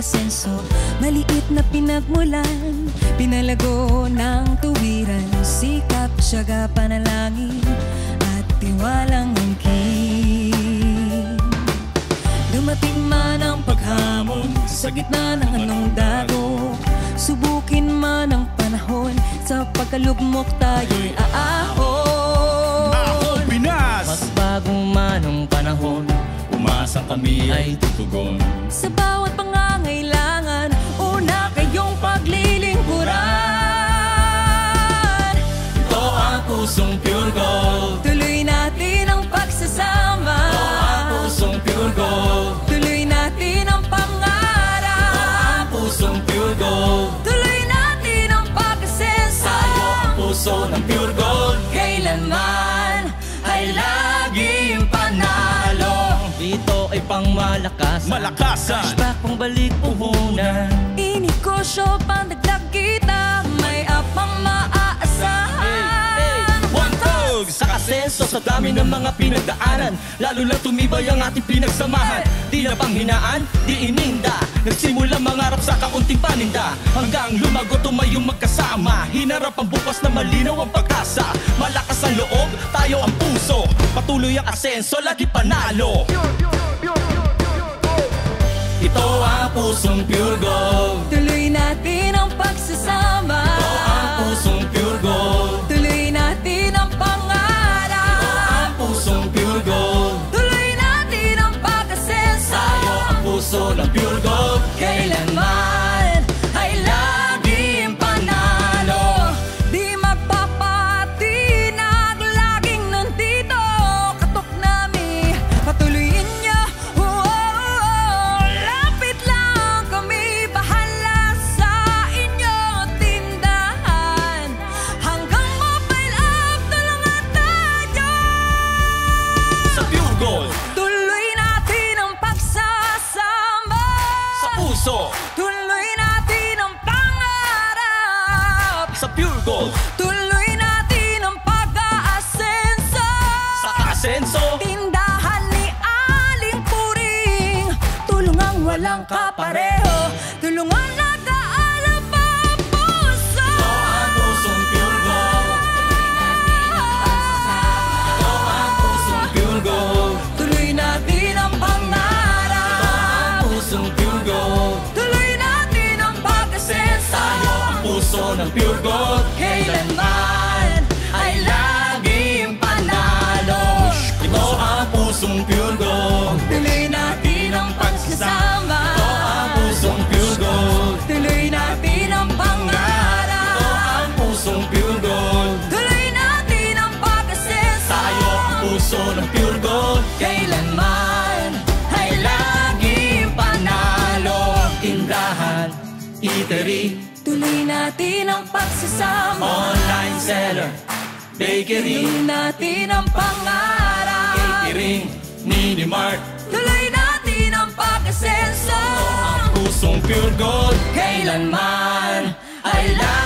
pag-asenso. Maliit na pinagmulan, pinalago ng tuwiran, sikap, tiyaga, panalangin at tiwalang angkin. Dumating man ang paghamon sa gitna ng anong dako, subukin man ang panahon, sa pagkalugmok tayo'y aahon. Ahon Pinas! Magbago man ang panahon, umasa kami ay tutugon. Sa bawat pangangailangan, una kayong paglilingkuran. Ito ang pusong pure gold. Tuloy natin ang pagsasama. Ito ang pusong pure gold. Tuloy natin ang pangarap. Ito ang pusong pure gold. Tuloy natin ang pag-asenso. Tayo ang puso ng pure gold. Kailanman ay laging panalo. dito ay pangmalakasan, Malakasan, flashback pang balik puhunan. Inegosyo pang dagdag kita, may apang maaasahan. One Tog! Sa asenso, sa dami ng mga pinagdaanan, lalo lang tumibay ang ating pinagsamahan. Di na panghinaan, di ininda, nagsimula mangarap sa kaunting paninda, hanggang lumago tumayong magkasama. Hinarap ang bukas na malinaw ang pag-asa, malakas ang loob, tayo ang puso, patuloy ang asenso, lagi panalo. Ito ang pusong pure gold. Tuloy natin ang pagsasama. Ito ang pusong pure gold. Tuloy natin ang pangarap. Ito ang pusong pure gold. Tuloy natin ang pag-asenso. Tayo ang puso ng pure gold. Kailanman ay laging panalo. Di magpapatinag, laging nandito. Katok namin, patuloyin niyo. Lapit lang kami, bahala sa inyo. Tindahan hanggang mobile app, tulungan tayo. Sa pure gold, Tuloy natin ang pagsasama. sa puso, Tuloy natin ang pangarap. sa pure gold, Tuloy natin ang pag-aasenso. sa asenso. Tindahan ni Aling Puring, tulungang walang kapareho. Tulungan nag-aalab ang puso. Ito ang pusong pure gold. Ito ang pusong pure gold. Tuloy natin ang pangarap. Pusong pure gold. Tuloy natin ang pag-asenso. Tayo ang puso ng pure gold. Kailanman ay laging panalo. Ito ang pusong pure gold. Tuloy natin ang pagsasama. Ito ang pusong pure gold. Tuloy natin ang Ito pangarap. ang pusong pure gold. Tuloy natin ang pag-asenso. Tayo ang puso ng pure gold. Kailanman ay laging panalo. Tindahan, eatery, Tuloy natin ang pagsasama. online seller, bakery, Tuloy natin ang pangarap. catering, mini-mart. Tuloy natin ang pag-asenso. Ang pusong pure gold. Kailanman ay laging